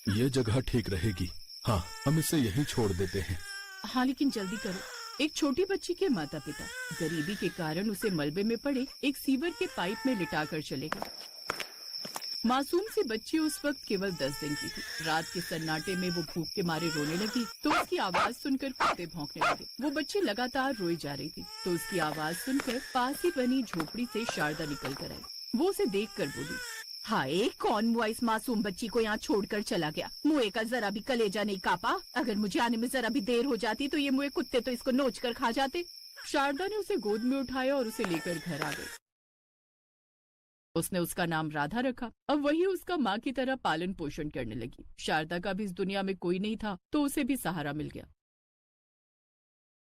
ये जगह ठीक रहेगी। हाँ, हम इसे यहीं छोड़ देते हैं। हाँ लेकिन जल्दी करो। एक छोटी बच्ची के माता पिता गरीबी के कारण उसे मलबे में पड़े एक सीवर के पाइप में लिटा कर चले गए। मासूम सी बच्ची उस वक्त केवल 10 दिन की थी। रात के सन्नाटे में वो भूख के मारे रोने लगी तो उसकी आवाज सुनकर कुत्ते भौंकने लगे। वो बच्ची लगातार रोई जा रही थी तो उसकी आवाज सुनकर पास ही बनी झोपड़ी से शारदा निकल कर आई। वो उसे देख कर बोली, हाय, कौन हुआ इस मासूम बच्ची को यहाँ छोड़कर चला गया? मुए का जरा भी कलेजा नहीं कापा? अगर मुझे आने में जरा भी देर हो जाती तो ये मुए कुत्ते तो इसको नोच कर खा जाते। शारदा ने उसे गोद में उठाया और उसे लेकर घर आ गई। उसने उसका नाम राधा रखा। अब वही उसका माँ की तरह पालन पोषण करने लगी। शारदा का भी इस दुनिया में कोई नहीं था तो उसे भी सहारा मिल गया।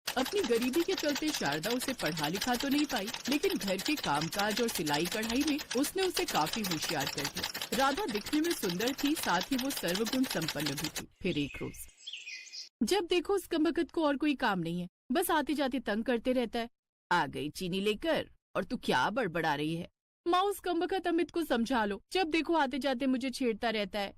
अपनी गरीबी के चलते शारदा उसे पढ़ा लिखा तो नहीं पाई, लेकिन घर के कामकाज और सिलाई कढ़ाई में उसने उसे काफी होशियार कर दिया। राधा दिखने में सुंदर थी, साथ ही वो सर्वगुण संपन्न भी थी। फिर एक रोज जब देखो उस कमबख्त को और कोई काम नहीं है, बस आते जाते तंग करते रहता है। आ गई चीनी लेकर, और तू क्या बड़बड़ा रही है? माँ, उस कमबख्त अमित को समझा लो, जब देखो आते जाते मुझे छेड़ता रहता है।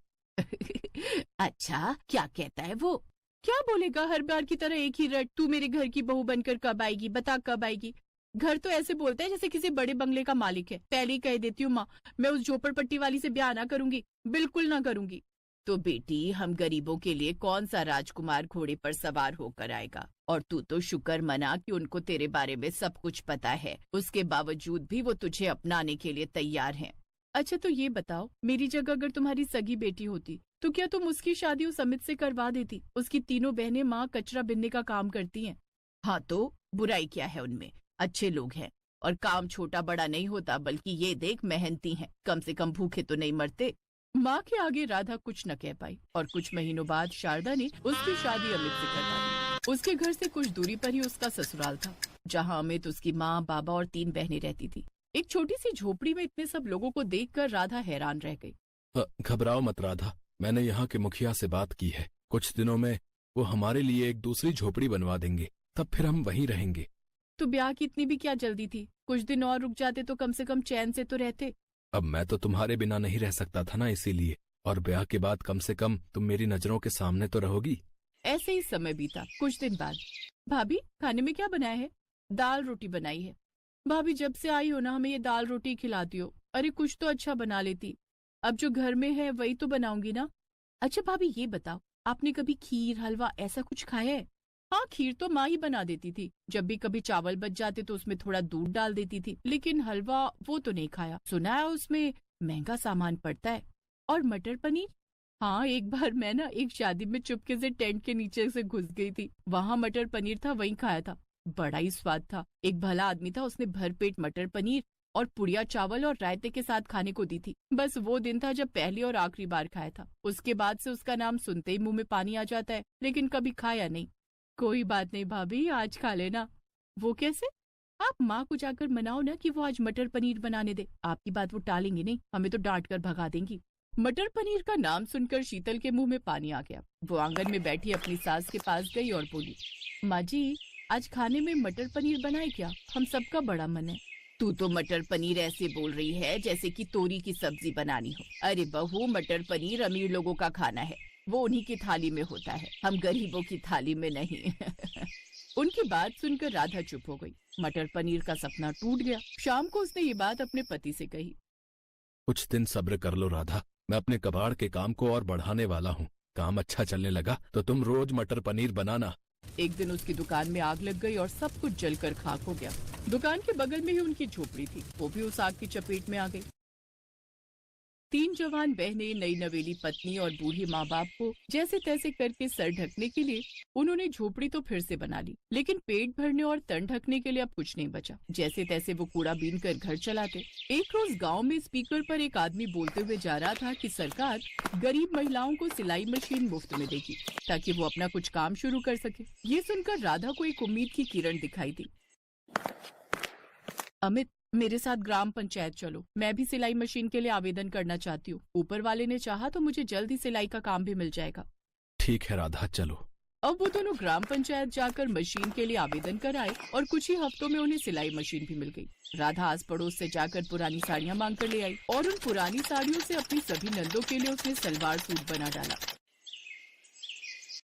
अच्छा, क्या कहता है वो? क्या बोलेगा, हर बार की तरह एक ही रट, तू मेरे घर की बहू बनकर कब आएगी, बता कब आएगी। घर तो ऐसे बोलता है जैसे किसी बड़े बंगले का मालिक है। पहले ही कह देती हूँ माँ, मैं उस झोपड़पट्टी वाली से ब्याह ना करूंगी, बिल्कुल ना करूंगी। तो बेटी, हम गरीबों के लिए कौन सा राजकुमार घोड़े पर सवार होकर आएगा? और तू तो शुक्र मना कि उनको तेरे बारे में सब कुछ पता है, उसके बावजूद भी वो तुझे अपनाने के लिए तैयार हैं। अच्छा तो ये बताओ, मेरी जगह अगर तुम्हारी सगी बेटी होती तो क्या तुम उसकी शादी उस अमित से करवा देती? उसकी तीनों बहनें माँ कचरा बिनने का काम करती हैं। हाँ तो बुराई क्या है उनमें? अच्छे लोग हैं और काम छोटा बड़ा नहीं होता, बल्कि ये देख मेहनती हैं, कम से कम भूखे तो नहीं मरते। माँ के आगे राधा कुछ न कह पाई और कुछ महीनों बाद शारदा ने उसकी शादी अमित से करवा दी। उसके घर से कुछ दूरी पर ही उसका ससुराल था, जहाँ अमित, उसकी माँ, बाबा और 3 बहनें रहती थी। एक छोटी सी झोपड़ी में इतने सब लोगों को देखकर राधा हैरान रह गई। घबराओ मत राधा, मैंने यहाँ के मुखिया से बात की है। कुछ दिनों में वो हमारे लिए एक दूसरी झोपड़ी बनवा देंगे, तब फिर हम वहीं रहेंगे। तो ब्याह की इतनी भी क्या जल्दी थी? कुछ दिन और रुक जाते तो कम से कम चैन से तो रहते। अब मैं तो तुम्हारे बिना नहीं रह सकता था ना, इसीलिए। और ब्याह के बाद कम से कम तुम मेरी नजरों के सामने तो रहोगी। ऐसे ही समय बीता। कुछ दिन बाद, भाभी खाने में क्या बनाया है? दाल रोटी बनाई है। भाभी जब से आई हो ना, हमें ये दाल रोटी खिलाती हो। अरे कुछ तो अच्छा बना लेती, अब जो घर में है वही तो बनाऊंगी ना। अच्छा भाभी ये बताओ, आपने कभी खीर, हलवा ऐसा कुछ खाया है? हाँ, खीर तो माँ ही बना देती थी। जब भी कभी चावल बच जाते तो उसमें थोड़ा दूध डाल देती थी, लेकिन हलवा वो तो नहीं खाया। सुना है उसमें महंगा सामान पड़ता है। और मटर पनीर? हाँ, एक बार मैं ना एक शादी में चुपके से टेंट के नीचे से घुस गई थी, वहाँ मटर पनीर था, वहीं खाया था। बड़ा ही स्वाद था। एक भला आदमी था, उसने भरपेट मटर पनीर और पुड़िया चावल और रायते के साथ खाने को दी थी। बस वो दिन था जब पहली और आखिरी बार खाया था। उसके बाद से उसका नाम सुनते ही मुंह में पानी आ जाता है, लेकिन कभी खाया नहीं। कोई बात नहीं भाभी, आज खा लेना। वो कैसे? आप माँ को जाकर मनाओ ना कि वो आज मटर पनीर बनाने दे। आपकी बात वो टालेंगी नहीं, हमें तो डांट कर भगा देंगी। मटर पनीर का नाम सुनकर शीतल के मुंह में पानी आ गया। वो आंगन में बैठी अपनी सास के पास गई और बोली, माँ जी, आज खाने में मटर पनीर बनाए क्या? हम सबका बड़ा मन है। तू तो मटर पनीर ऐसे बोल रही है जैसे कि तोरी की सब्जी बनानी हो। अरे बहू, मटर पनीर अमीर लोगों का खाना है, वो उन्हीं की थाली में होता है, हम गरीबों की थाली में नहीं। उनकी बात सुनकर राधा चुप हो गई। मटर पनीर का सपना टूट गया। शाम को उसने ये बात अपने पति से कही। कुछ दिन सब्र कर लो राधा, मैं अपने कबाड़ के काम को और बढ़ाने वाला हूँ। काम अच्छा चलने लगा तो तुम रोज मटर पनीर बनाना। एक दिन उसकी दुकान में आग लग गई और सब कुछ जलकर खाक हो गया। दुकान के बगल में ही उनकी झोपड़ी थी, वो भी उस आग की चपेट में आ गई। 3 जवान बहनें, नई नवेली पत्नी और बूढ़े माँ बाप को जैसे तैसे करके सर ढकने के लिए उन्होंने झोपड़ी तो फिर से बना ली, लेकिन पेट भरने और तन ढकने के लिए अब कुछ नहीं बचा। जैसे तैसे वो कूड़ा बीन कर घर चलाते। एक रोज गांव में स्पीकर पर एक आदमी बोलते हुए जा रहा था कि सरकार गरीब महिलाओं को सिलाई मशीन मुफ्त में देगी ताकि वो अपना कुछ काम शुरू कर सके। ये सुनकर राधा को एक उम्मीद की किरण दिखाई दी। अमित, मेरे साथ ग्राम पंचायत चलो, मैं भी सिलाई मशीन के लिए आवेदन करना चाहती हूँ। ऊपर वाले ने चाहा तो मुझे जल्द ही सिलाई का काम भी मिल जाएगा। ठीक है राधा, चलो। अब वो दोनों ग्राम पंचायत जाकर मशीन के लिए आवेदन कराए और कुछ ही हफ्तों में उन्हें सिलाई मशीन भी मिल गई। राधा आस पड़ोस से जाकर पुरानी साड़ियाँ मांग कर ले आई और उन पुरानी साड़ियों से अपनी सभी नंदों के लिए उसने सलवार सूट बना डाला।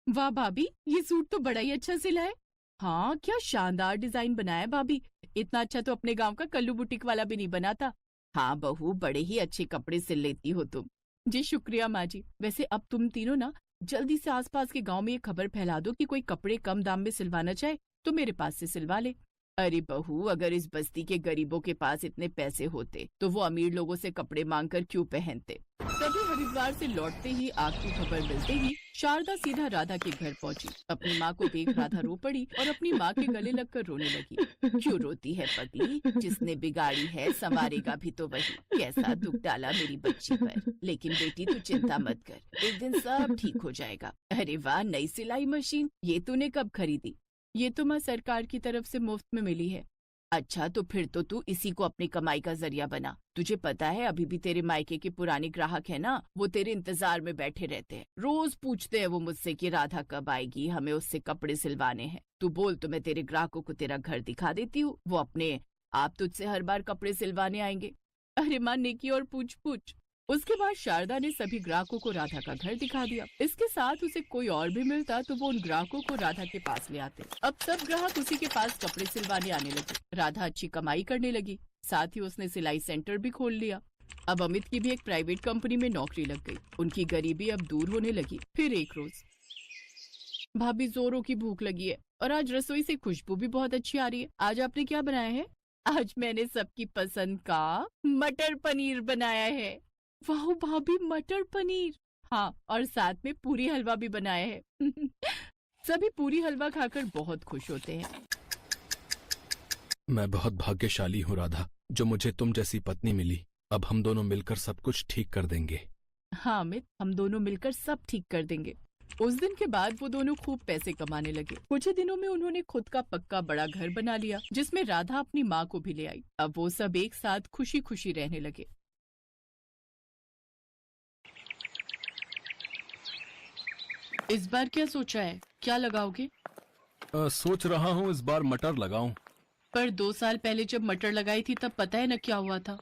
वाह भाभी, ये सूट तो बड़ा ही अच्छा सिला है। हाँ, क्या शानदार डिजाइन बनाया है भाभी। इतना अच्छा तो अपने गांव का कल्लू बुटीक वाला भी नहीं बनाता। हाँ बहू, बड़े ही अच्छे कपड़े सिल लेती हो तुम। जी शुक्रिया माँ जी। वैसे अब तुम तीनों ना जल्दी से आसपास के गांव में ये खबर फैला दो कि कोई कपड़े कम दाम में सिलवाना चाहे तो मेरे पास से सिलवा ले। अरे बहू, अगर इस बस्ती के गरीबों के पास इतने पैसे होते तो वो अमीर लोगों से कपड़े मांगकर क्यों पहनते। तभी हरिद्वार से लौटते ही आग की खबर मिलते ही शारदा सीधा राधा के घर पहुंची। अपनी माँ को देख राधा रो पड़ी और अपनी माँ के गले लगकर रोने लगी। क्यों रोती है पगली, जिसने बिगाड़ी है संवारेगा भी तो वही। कैसा दुख डाला मेरी बच्ची पर। लेकिन बेटी तू चिंता मत कर, एक दिन सब ठीक हो जाएगा। अरे वाह, नई सिलाई मशीन, ये तूने कब खरीदी? ये तो माँ सरकार की तरफ से मुफ्त में मिली है। अच्छा, तो फिर तो तू इसी को अपनी कमाई का जरिया बना। तुझे पता है अभी भी तेरे मायके के पुराने ग्राहक है ना, वो तेरे इंतजार में बैठे रहते हैं। रोज पूछते हैं वो मुझसे कि राधा कब आएगी, हमें उससे कपड़े सिलवाने हैं। तू बोल तो मैं तेरे ग्राहकों को तेरा घर दिखा देती हूँ, वो अपने आप तुझसे हर बार कपड़े सिलवाने आएंगे। अरे माँ, नेकी और पूछ पूछ। उसके बाद शारदा ने सभी ग्राहकों को राधा का घर दिखा दिया। इसके साथ उसे कोई और भी मिलता तो वो उन ग्राहकों को राधा के पास ले आते। अब सब ग्राहक उसी के पास कपड़े सिलवाने आने लगे। राधा अच्छी कमाई करने लगी, साथ ही उसने सिलाई सेंटर भी खोल लिया। अब अमित की भी एक प्राइवेट कंपनी में नौकरी लग गई। उनकी गरीबी अब दूर होने लगी। फिर एक रोज, भाभी जोरों की भूख लगी है और आज रसोई से खुशबू भी बहुत अच्छी आ रही है। आज आपने क्या बनाया है? आज मैंने सबकी पसंद का मटर पनीर बनाया है। वाह भाभी, मटर पनीर। हाँ, और साथ में पूरी हलवा भी बनाया है। सभी पूरी हलवा खाकर बहुत खुश होते हैं। मैं बहुत भाग्यशाली हूँ राधा, जो मुझे तुम जैसी पत्नी मिली। अब हम दोनों मिलकर सब कुछ ठीक कर देंगे। हाँ अमित, हम दोनों मिलकर सब ठीक कर देंगे। उस दिन के बाद वो दोनों खूब पैसे कमाने लगे। कुछ ही दिनों में उन्होंने खुद का पक्का बड़ा घर बना लिया, जिसमें राधा अपनी माँ को भी ले आई। अब वो सब एक साथ खुशी खुशी रहने लगे। इस बार क्या सोचा है, क्या लगाओगे? सोच रहा हूँ इस बार मटर लगाऊं। पर 2 साल पहले जब मटर लगाई थी तब पता है न क्या हुआ था।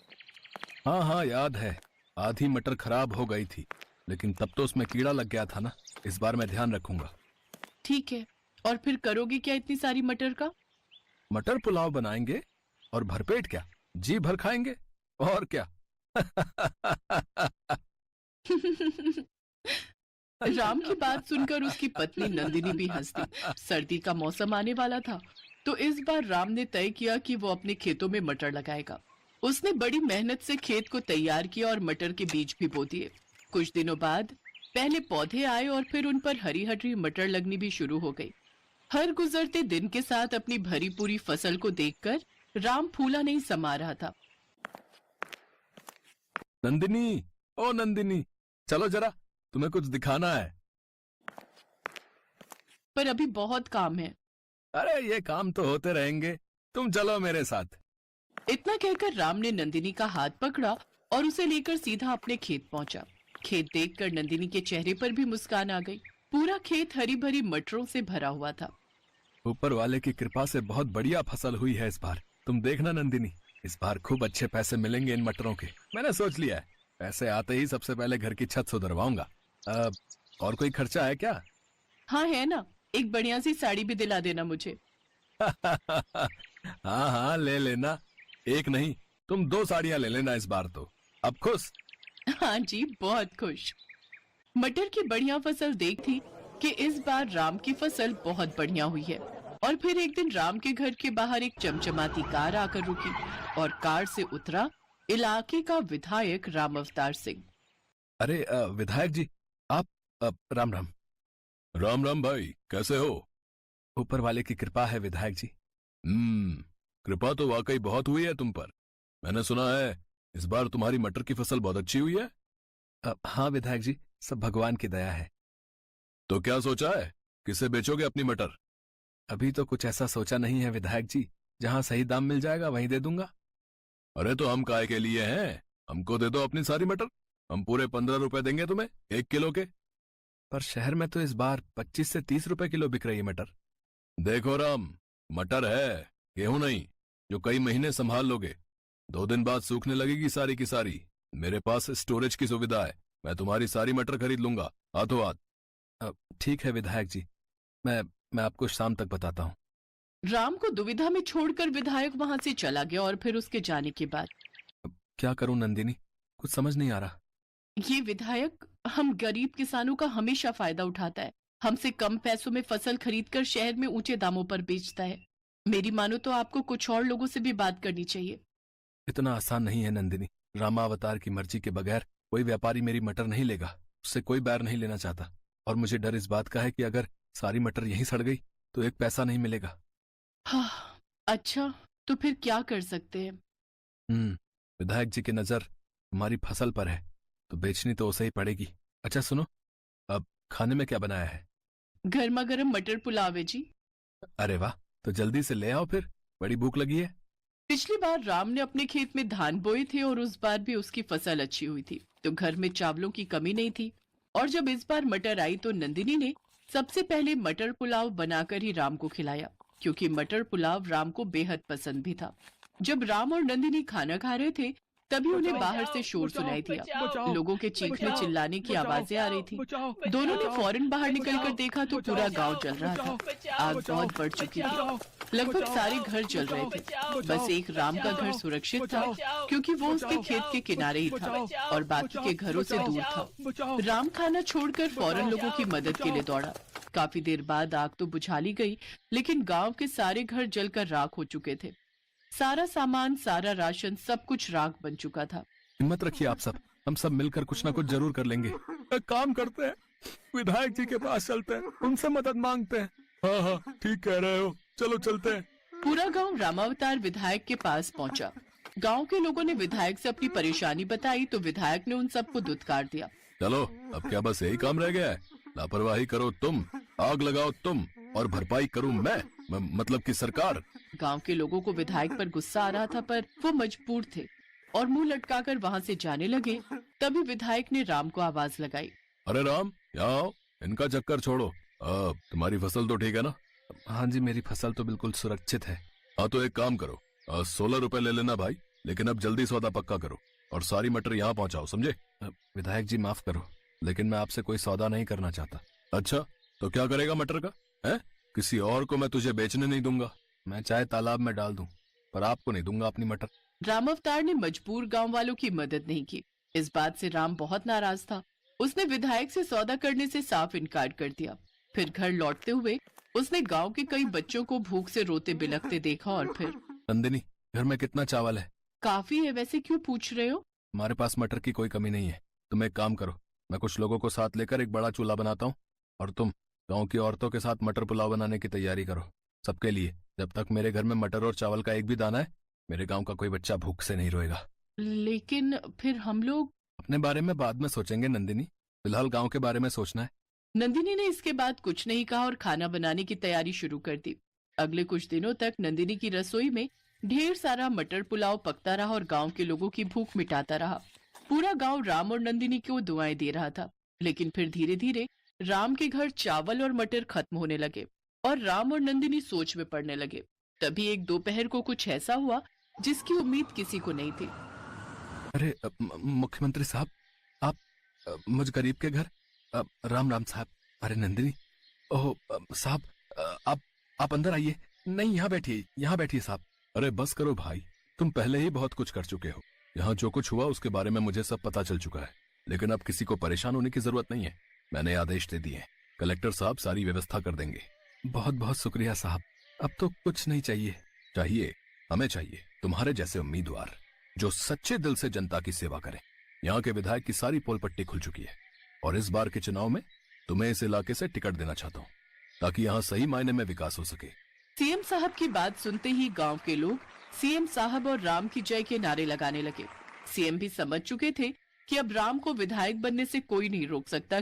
हाँ हाँ, याद है। आधी मटर खराब हो गई थी, लेकिन तब तो उसमें कीड़ा लग गया था ना। इस बार मैं ध्यान रखूंगा। ठीक है, और फिर करोगे क्या इतनी सारी मटर का? मटर पुलाव बनाएंगे और भरपेट क्या, जी भर खाएंगे और क्या। राम की बात सुनकर उसकी पत्नी नंदिनी भी हंस दी। सर्दी का मौसम आने वाला था, तो इस बार राम ने तय किया कि वो अपने खेतों में मटर लगाएगा। उसने बड़ी मेहनत से खेत को तैयार किया और मटर के बीज भी बो दिए। कुछ दिनों बाद पहले पौधे आए और फिर उन पर हरी हरी मटर लगनी भी शुरू हो गई। हर गुजरते दिन के साथ अपनी भरी पूरी फसल को देखकर राम फूला नहीं समा रहा था। नंदिनी, ओ नंदिनी, चलो जरा, तुम्हें कुछ दिखाना है। पर अभी बहुत काम है। अरे ये काम तो होते रहेंगे, तुम चलो मेरे साथ। इतना कहकर राम ने नंदिनी का हाथ पकड़ा और उसे लेकर सीधा अपने खेत पहुंचा। खेत देखकर नंदिनी के चेहरे पर भी मुस्कान आ गई। पूरा खेत हरी भरी मटरों से भरा हुआ था। ऊपर वाले की कृपा से बहुत बढ़िया फसल हुई है इस बार। तुम देखना नंदिनी, इस बार खूब अच्छे पैसे मिलेंगे इन मटरों के। मैंने सोच लिया है, पैसे आते ही सबसे पहले घर की छत सुधरवाऊंगा। और कोई खर्चा है क्या? हाँ है ना, एक बढ़िया सी साड़ी भी दिला देना मुझे। हाँ हाँ, ले लेना। एक नहीं, तुम 2 साड़ियां ले लेना इस बार तो। अब खुश? हाँ जी, बहुत खुश। मटर की बढ़िया फसल देख थी कि इस बार राम की फसल बहुत बढ़िया हुई है। और फिर एक दिन राम के घर के बाहर एक चमचमाती कार आकर रुकी और कार से उतरा इलाके का विधायक राम अवतार सिंह। अरे विधायक जी, आप राम राम। राम राम भाई, कैसे हो? ऊपर वाले की कृपा है विधायक जी। कृपा तो वाकई बहुत हुई है तुम पर। मैंने सुना है इस बार तुम्हारी मटर की फसल बहुत अच्छी हुई है। हाँ विधायक जी, सब भगवान की दया है। तो क्या सोचा है, किसे बेचोगे अपनी मटर? अभी तो कुछ ऐसा सोचा नहीं है विधायक जी, जहां सही दाम मिल जाएगा वहीं दे दूंगा। अरे तो हम काय के लिए हैं, हमको दे दो अपनी सारी मटर। हम पूरे 15 रुपए देंगे तुम्हें 1 किलो के। पर शहर में तो इस बार 25 से 30 रुपए किलो बिक रही है मटर। देखो राम, मटर है, गेहूं नहीं, जो कई महीने संभाल लोगे। 2 दिन बाद सूखने लगेगी सारी की सारी। मेरे पास स्टोरेज की सुविधा है, मैं तुम्हारी सारी मटर खरीद लूंगा हाथों हाथ। ठीक है विधायक जी, मैं आपको शाम तक बताता हूँ। राम को दुविधा में छोड़कर विधायक वहां से चला गया और फिर उसके जाने के बाद क्या करूं नंदिनी, कुछ समझ नहीं आ रहा। ये विधायक हम गरीब किसानों का हमेशा फायदा उठाता है। हमसे कम पैसों में फसल खरीदकर शहर में ऊंचे दामों पर बेचता है। मेरी मानो तो आपको कुछ और लोगों से भी बात करनी चाहिए। इतना आसान नहीं है नंदिनी। रामावतार की मर्जी के बगैर कोई व्यापारी मेरी मटर नहीं लेगा। उससे कोई बैर नहीं लेना चाहता। और मुझे डर इस बात का है कि अगर सारी मटर यहीं सड़ गई तो 1 पैसा नहीं मिलेगा। हाँ, अच्छा, तो फिर क्या कर सकते हैं? विधायक जी की नजर हमारी फसल पर है, तो बेचनी तो उसे ही पड़ेगी। अच्छा सुनो, अब खाने में क्या बनाया है? गर्मा गर्म मटर पुलाव है जी। अरे वाह, तो जल्दी से ले आओ फिर, बड़ी भूख लगी है। पिछली बार राम ने अपने खेत में धान बोए थे और उस बार भी उसकी फसल अच्छी हुई थी, तो घर में चावलों की कमी नहीं थी। और जब इस बार मटर आई तो नंदिनी ने सबसे पहले मटर पुलाव बनाकर ही राम को खिलाया, क्योंकि मटर पुलाव राम को बेहद पसंद भी था। जब राम और नंदिनी खाना खा रहे थे तभी उन्हें बाहर से शोर सुनाई दिया। लोगों के चीखने चिल्लाने की आवाजें आ रही थी। दोनों ने फौरन बाहर निकलकर देखा तो पूरा गांव जल रहा था। आग बहुत बढ़ चुकी थी, लगभग सारे घर जल रहे थे। बस एक राम का घर सुरक्षित था, क्योंकि वो उसके खेत के किनारे ही था और बाकी के घरों से दूर था। राम खाना छोड़कर फौरन लोगों की मदद के लिए दौड़ा। काफी देर बाद आग तो बुझा ली गई, लेकिन गांव के सारे घर जलकर राख हो चुके थे। सारा सामान, सारा राशन, सब कुछ राख बन चुका था। हिम्मत रखिए आप सब, हम सब मिलकर कुछ ना कुछ जरूर कर लेंगे। एक काम करते हैं, विधायक जी के पास चलते हैं, उनसे मदद मांगते हैं। हाँ हाँ, ठीक कह रहे हो, चलो चलते हैं। पूरा गांव रामावतार विधायक के पास पहुंचा। गांव के लोगों ने विधायक से अपनी परेशानी बताई तो विधायक ने उन सबको दुत्कार दिया। चलो, अब क्या बस यही काम रह गया है? लापरवाही करो तुम, आग लगाओ तुम, और भरपाई करूं मैं, मतलब कि सरकार। गांव के लोगों को विधायक पर गुस्सा आ रहा था, पर वो मजबूर थे और मुंह लटकाकर वहां से जाने लगे। तभी विधायक ने राम को आवाज लगाई। अरे राम, यहाँ आओ, इनका चक्कर छोड़ो। तुम्हारी फसल तो ठीक है ना? हाँ जी, मेरी फसल तो बिल्कुल सुरक्षित है। हाँ तो एक काम करो, 16 रुपए ले लेना भाई, लेकिन अब जल्दी सौदा पक्का करो और सारी मटर यहाँ पहुँचाओ, समझे? विधायक जी माफ करो, लेकिन मैं आपसे कोई सौदा नहीं करना चाहता। अच्छा, तो क्या करेगा मटर का? है? किसी और को मैं तुझे बेचने नहीं दूंगा। मैं चाहे तालाब में डाल दूं, पर आपको नहीं दूंगा अपनी मटर। रामावतार ने मजबूर गांव वालों की मदद नहीं की। इस बात से राम बहुत नाराज था। उसने विधायक से सौदा करने से साफ इनकार कर दिया। फिर घर लौटते हुए उसने गांव के कई बच्चों को भूख से रोते बिलखते देखा और फिर। नंदिनी, घर में कितना चावल है? काफी है, वैसे क्यों पूछ रहे हो? हमारे पास मटर की कोई कमी नहीं है। तुम एक काम करो, मैं कुछ लोगों को साथ लेकर एक बड़ा चूल्हा बनाता हूँ और तुम गांव की औरतों के साथ मटर पुलाव बनाने की तैयारी करो, सबके लिए। जब तक मेरे घर में मटर और चावल का एक भी दाना है, मेरे गांव का कोई बच्चा भूख से नहीं रोएगा। लेकिन फिर हम लोग। अपने बारे में बाद में सोचेंगे नंदिनी, फिलहाल गांव के बारे में सोचना है। नंदिनी ने इसके बाद कुछ नहीं कहा और खाना बनाने की तैयारी शुरू कर दी। अगले कुछ दिनों तक नंदिनी की रसोई में ढेर सारा मटर पुलाव पकता रहा और गांव के लोगों की भूख मिटाता रहा। पूरा गांव राम और नंदिनी को दुआएं दे रहा था। लेकिन फिर धीरे धीरे राम के घर चावल और मटर खत्म होने लगे और राम और नंदिनी सोच में पड़ने लगे। तभी एक दोपहर को कुछ ऐसा हुआ जिसकी उम्मीद किसी को नहीं थी। अरे मुख्यमंत्री साहब, आप मुझ गरीब के घर। राम राम साहब। अरे नंदिनी, ओह साहब, आप अंदर आइए। नहीं, यहाँ बैठिए, यहाँ बैठिए साहब। अरे बस करो भाई, तुम पहले ही बहुत कुछ कर चुके हो। यहाँ जो कुछ हुआ उसके बारे में मुझे सब पता चल चुका है, लेकिन अब किसी को परेशान होने की जरूरत नहीं है। मैंने आदेश दे दिए, कलेक्टर साहब सारी व्यवस्था कर देंगे। बहुत बहुत शुक्रिया साहब, अब तो कुछ नहीं चाहिए। चाहिए, हमें चाहिए तुम्हारे जैसे उम्मीदवार जो सच्चे दिल से जनता की सेवा करें। यहाँ के विधायक की सारी पोल पट्टी खुल चुकी है और इस बार के चुनाव में तुम्हें इस इलाके से टिकट देना चाहता हूँ, ताकि यहाँ सही मायने में विकास हो सके। सीएम साहब की बात सुनते ही गांव के लोग सीएम साहब और राम की जय के नारे लगाने लगे। सीएम भी समझ चुके थे कि अब राम को विधायक बनने से कोई नहीं रोक सकता।